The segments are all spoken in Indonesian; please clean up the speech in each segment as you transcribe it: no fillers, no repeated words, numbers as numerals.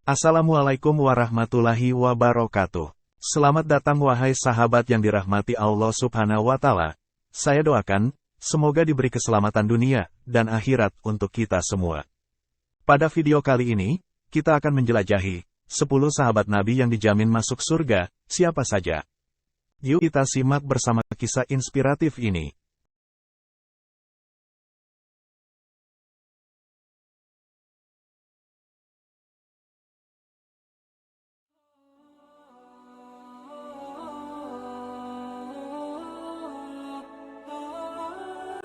Assalamualaikum warahmatullahi wabarakatuh. Selamat datang wahai sahabat yang dirahmati Allah Subhanahu wa Ta'ala. Saya doakan, semoga diberi keselamatan dunia dan akhirat untuk kita semua. Pada video kali ini, kita akan menjelajahi 10 sahabat Nabi yang dijamin masuk surga, siapa saja. Yuk kita simak bersama kisah inspiratif ini.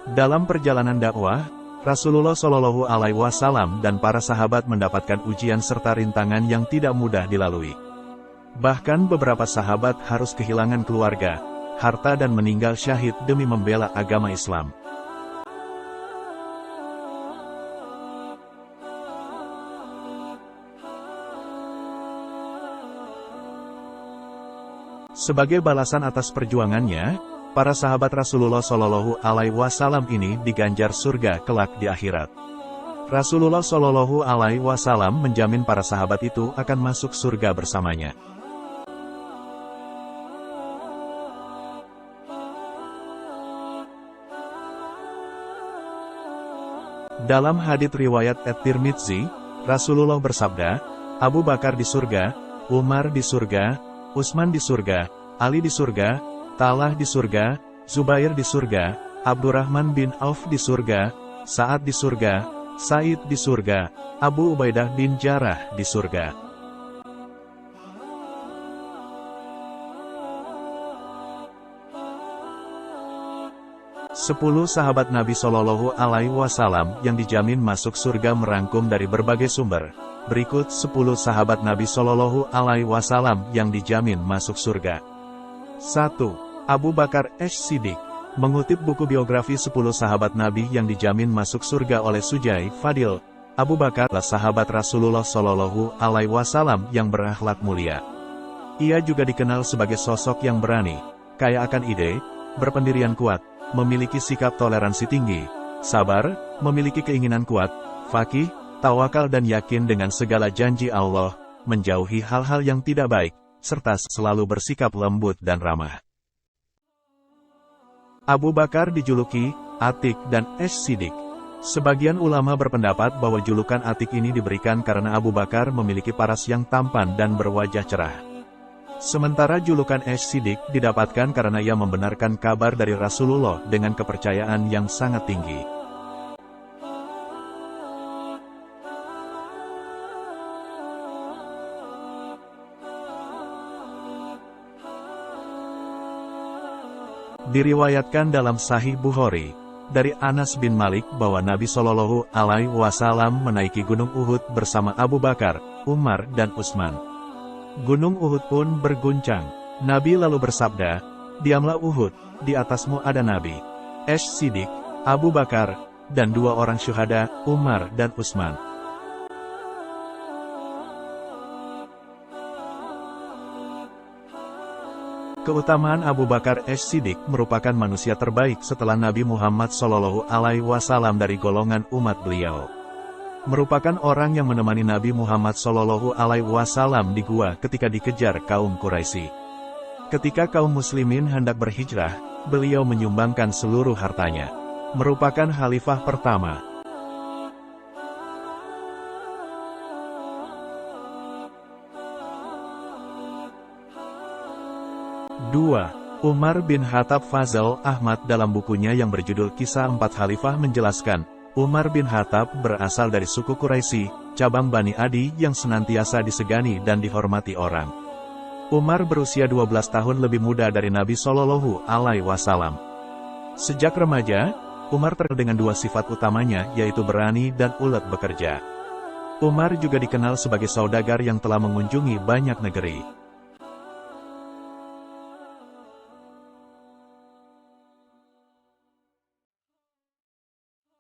Dalam perjalanan dakwah, Rasulullah Shallallahu Alaihi Wasallam dan para sahabat mendapatkan ujian serta rintangan yang tidak mudah dilalui. Bahkan beberapa sahabat harus kehilangan keluarga, harta dan meninggal syahid demi membela agama Islam. Sebagai balasan atas perjuangannya, para sahabat Rasulullah Shallallahu Alaihi Wasallam ini diganjar surga kelak di akhirat. Rasulullah Shallallahu Alaihi Wasallam menjamin para sahabat itu akan masuk surga bersamanya. Dalam hadits riwayat At-Tirmidzi, Rasulullah bersabda, Abu Bakar di surga, Umar di surga, Utsman di surga, Ali di surga, Talha di surga, Zubair di surga, Abdurrahman bin Auf di surga, Sa'ad di surga, Said di surga, Abu Ubaidah bin Jarrah di surga. Sepuluh sahabat Nabi Shallallahu Alaihi Wasallam yang dijamin masuk surga merangkum dari berbagai sumber. Berikut 10 sahabat Nabi Shallallahu Alaihi Wasallam yang dijamin masuk surga. 1. Abu Bakar As-Siddiq. Mengutip buku biografi 10 sahabat Nabi yang dijamin masuk surga oleh Sujai Fadil, Abu Bakar adalah sahabat Rasulullah Shallallahu Alaihi Wasallam yang berakhlak mulia. Ia juga dikenal sebagai sosok yang berani, kaya akan ide, berpendirian kuat, memiliki sikap toleransi tinggi, sabar, memiliki keinginan kuat, faqih, tawakal dan yakin dengan segala janji Allah, menjauhi hal-hal yang tidak baik, serta selalu bersikap lembut dan ramah. Abu Bakar dijuluki Atik dan As-Siddiq. Sebagian ulama berpendapat bahwa julukan Atik ini diberikan karena Abu Bakar memiliki paras yang tampan dan berwajah cerah. Sementara julukan As-Siddiq didapatkan karena ia membenarkan kabar dari Rasulullah dengan kepercayaan yang sangat tinggi. Diriwayatkan dalam Sahih Bukhari, dari Anas bin Malik bahwa Nabi Shallallahu Alaihi Wasallam menaiki Gunung Uhud bersama Abu Bakar, Umar dan Utsman. Gunung Uhud pun berguncang. Nabi lalu bersabda, "Diamlah Uhud, di atasmu ada Nabi, As-Siddiq, Abu Bakar, dan 2 orang syuhada, Umar dan Utsman." Keutamaan Abu Bakar As-Siddiq merupakan manusia terbaik setelah Nabi Muhammad Shallallahu Alaihi Wasallam dari golongan umat beliau. Merupakan orang yang menemani Nabi Muhammad Shallallahu Alaihi Wasallam di gua ketika dikejar kaum Quraisy. Ketika kaum muslimin hendak berhijrah, beliau menyumbangkan seluruh hartanya. Merupakan khalifah pertama. 2. Umar bin Khattab. Fazal Ahmad dalam bukunya yang berjudul Kisah 4 Khalifah menjelaskan, Umar bin Khattab berasal dari suku Quraisy, cabang Bani Adi yang senantiasa disegani dan dihormati orang. Umar berusia 12 tahun lebih muda dari Nabi Shallallahu Alaihi Wasallam. Sejak remaja, Umar terkenal dengan 2 sifat utamanya, yaitu berani dan ulet bekerja. Umar juga dikenal sebagai saudagar yang telah mengunjungi banyak negeri.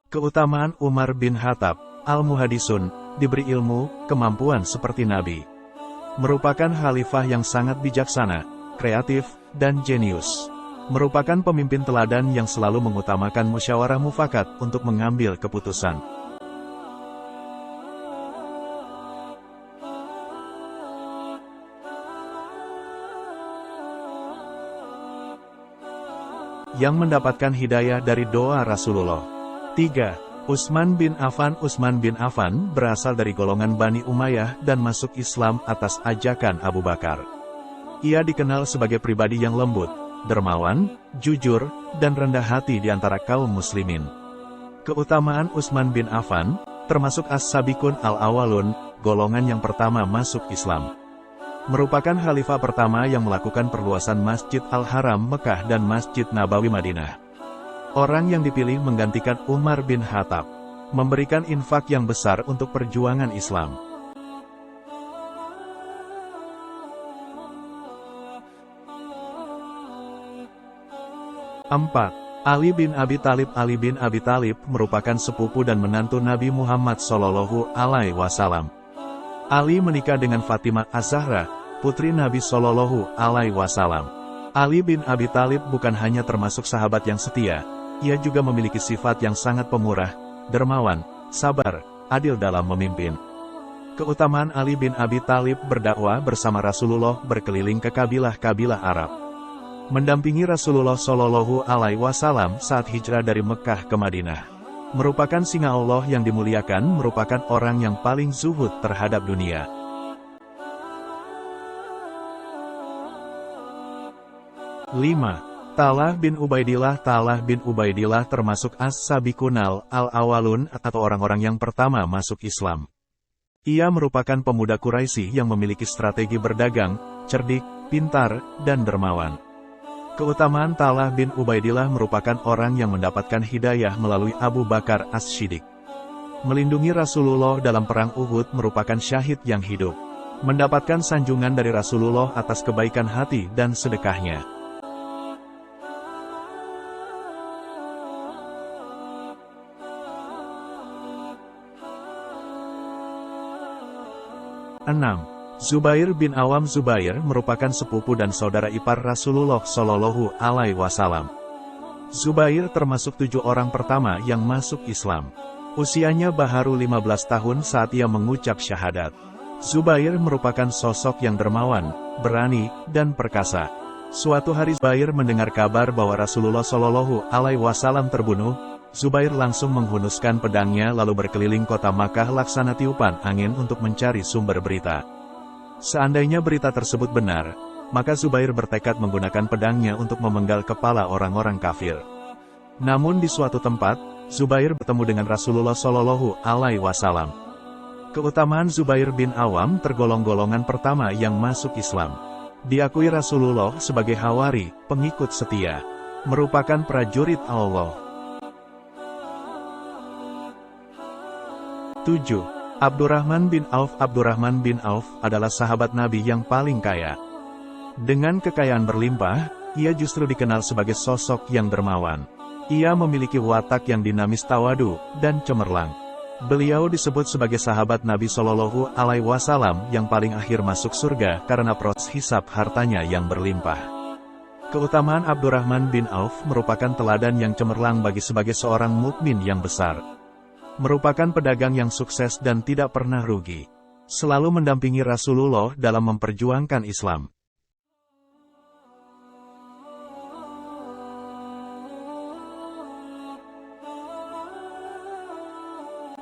Keutamaan Umar bin Khattab. Al-Muhadisun, diberi ilmu, kemampuan seperti Nabi. Merupakan khalifah yang sangat bijaksana, kreatif, dan jenius. Merupakan pemimpin teladan yang selalu mengutamakan musyawarah mufakat untuk mengambil keputusan. yang mendapatkan hidayah dari doa Rasulullah. 3. Utsman bin Affan. Utsman bin Affan berasal dari golongan Bani Umayyah dan masuk Islam atas ajakan Abu Bakar. Ia dikenal sebagai pribadi yang lembut, dermawan, jujur, dan rendah hati di antara kaum muslimin. Keutamaan Utsman bin Affan, termasuk As-Sabiqun Al-Awwalun, golongan yang pertama masuk Islam. Merupakan khalifah pertama yang melakukan perluasan Masjid Al-Haram Mekah dan Masjid Nabawi Madinah. Orang yang dipilih menggantikan Umar bin Khattab, memberikan infak yang besar untuk perjuangan Islam. Empat. Ali bin Abi Thalib. Ali bin Abi Thalib merupakan sepupu dan menantu Nabi Muhammad Shallallahu Alaihi Wasallam. Ali menikah dengan Fatimah Az-Zahra, putri Nabi Shallallahu Alaihi Wasallam. Ali bin Abi Thalib bukan hanya termasuk sahabat yang setia, ia juga memiliki sifat yang sangat pemurah, dermawan, sabar, adil dalam memimpin. Keutamaan Ali bin Abi Thalib berdakwah bersama Rasulullah berkeliling ke kabilah-kabilah Arab. Mendampingi Rasulullah Shallallahu Alaihi Wasallam saat hijrah dari Mekah ke Madinah. Merupakan singa Allah yang dimuliakan, merupakan orang yang paling zuhud terhadap dunia. Lima. Talha bin Ubaidillah. Talha bin Ubaidillah termasuk As-Sabiqunal Al-Awwalun atau orang-orang yang pertama masuk Islam. Ia merupakan pemuda Quraisy yang memiliki strategi berdagang, cerdik, pintar, dan dermawan. Keutamaan Talha bin Ubaidillah merupakan orang yang mendapatkan hidayah melalui Abu Bakar As-Siddiq. Melindungi Rasulullah dalam perang Uhud, merupakan syahid yang hidup. Mendapatkan sanjungan dari Rasulullah atas kebaikan hati dan sedekahnya. Enam. Zubair bin Awam. Zubair merupakan sepupu dan saudara ipar Rasulullah Shallallahu Alaihi Wasallam. Zubair termasuk 7 orang pertama yang masuk Islam. Usianya baru 15 tahun saat ia mengucap syahadat. Zubair merupakan sosok yang dermawan, berani, dan perkasa. Suatu hari Zubair mendengar kabar bahwa Rasulullah Shallallahu Alaihi Wasallam terbunuh. Zubair langsung menghunuskan pedangnya lalu berkeliling kota Makkah laksana tiupan angin untuk mencari sumber berita. Seandainya berita tersebut benar, maka Zubair bertekad menggunakan pedangnya untuk memenggal kepala orang-orang kafir. Namun di suatu tempat, Zubair bertemu dengan Rasulullah Shallallahu Alaihi Wasallam. Keutamaan Zubair bin Awam tergolong golongan pertama yang masuk Islam. Diakui Rasulullah sebagai hawari, pengikut setia. Merupakan prajurit Allah. 7. Abdurrahman bin Auf. Abdurrahman bin Auf adalah sahabat Nabi yang paling kaya. Dengan kekayaan berlimpah, ia justru dikenal sebagai sosok yang dermawan. Ia memiliki watak yang dinamis, tawadu, dan cemerlang. Beliau disebut sebagai sahabat Nabi Shallallahu Alaihi Wasallam yang paling akhir masuk surga karena proses hisab hartanya yang berlimpah. Keutamaan Abdurrahman bin Auf merupakan teladan yang cemerlang bagi sebagai seorang mukmin yang besar. Merupakan pedagang yang sukses dan tidak pernah rugi. Selalu mendampingi Rasulullah dalam memperjuangkan Islam.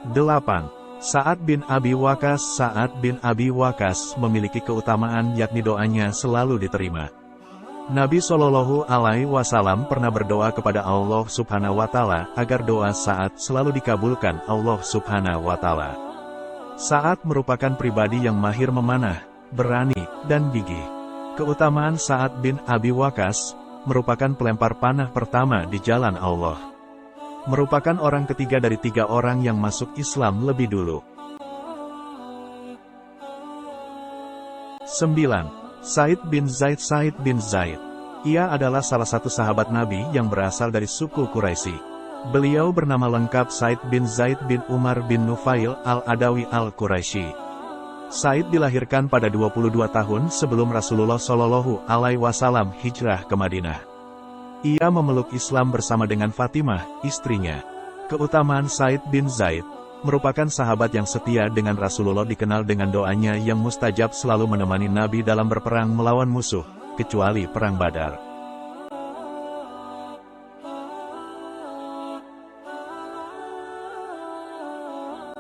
8. Sa'ad bin Abi Waqqas. Sa'ad bin Abi Waqqas memiliki keutamaan yakni doanya selalu diterima. Nabi Shallallahu Alaihi Wasallam pernah berdoa kepada Allah Subhanahu Wa Taala agar doa Sa'ad selalu dikabulkan Allah Subhanahu Wa Taala. Sa'ad merupakan pribadi yang mahir memanah, berani, dan gigih. Keutamaan Sa'ad bin Abi Waqqas merupakan pelempar panah pertama di jalan Allah. Merupakan orang ketiga dari 3 orang yang masuk Islam lebih dulu. 9. Said bin Zaid. Said bin Zaid. Ia adalah salah satu sahabat Nabi yang berasal dari suku Quraisy. Beliau bernama lengkap Said bin Zaid bin Umar bin Nufail al-Adawi al-Quraisy. Said dilahirkan pada 22 tahun sebelum Rasulullah Shallallahu Alaihi Wasallam hijrah ke Madinah. Ia memeluk Islam bersama dengan Fatimah, istrinya. Keutamaan Said bin Zaid merupakan sahabat yang setia dengan Rasulullah, dikenal dengan doanya yang mustajab, selalu menemani Nabi dalam berperang melawan musuh, kecuali perang Badar.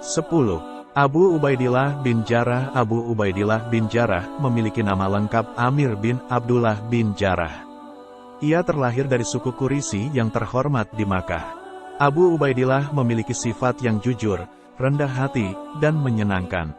10. Abu Ubaidillah bin Jarrah. Abu Ubaidillah bin Jarrah memiliki nama lengkap Amir bin Abdullah bin Jarrah. Ia terlahir dari suku Quraisy yang terhormat di Makkah. Abu Ubaidillah memiliki sifat yang jujur, rendah hati, dan menyenangkan.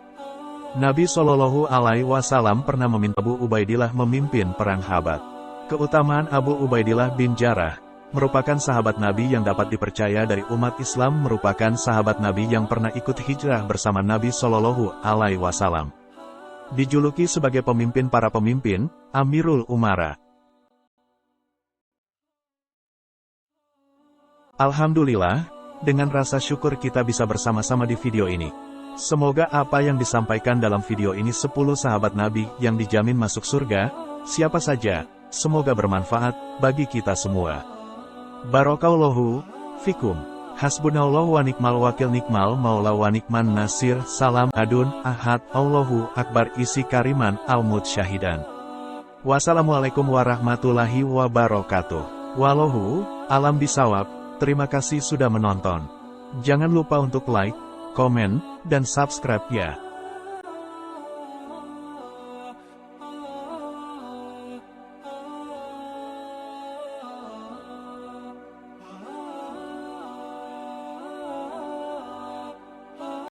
Nabi Shallallahu Alaihi Wasallam pernah meminta Abu Ubaidillah memimpin perang Khabar. Keutamaan Abu Ubaidillah bin Jarrah merupakan sahabat Nabi yang dapat dipercaya dari umat Islam, merupakan sahabat Nabi yang pernah ikut hijrah bersama Nabi Shallallahu Alaihi Wasallam. Dijuluki sebagai pemimpin para pemimpin, Amirul Umara. Alhamdulillah, dengan rasa syukur kita bisa bersama-sama di video ini. Semoga apa yang disampaikan dalam video ini 10 sahabat Nabi yang dijamin masuk surga, siapa saja, semoga bermanfaat bagi kita semua. Barakallahu fikum. Hasbunallahu wa ni'mal wakil, ni'mal maula wa ni'man nasir. Salam adun ahad, Allahu akbar, isi kariman almut syahidan. Wassalamualaikum warahmatullahi wabarakatuh. Wallahu alam bisawab. Terima kasih sudah menonton. Jangan lupa untuk like, komen, dan subscribe ya.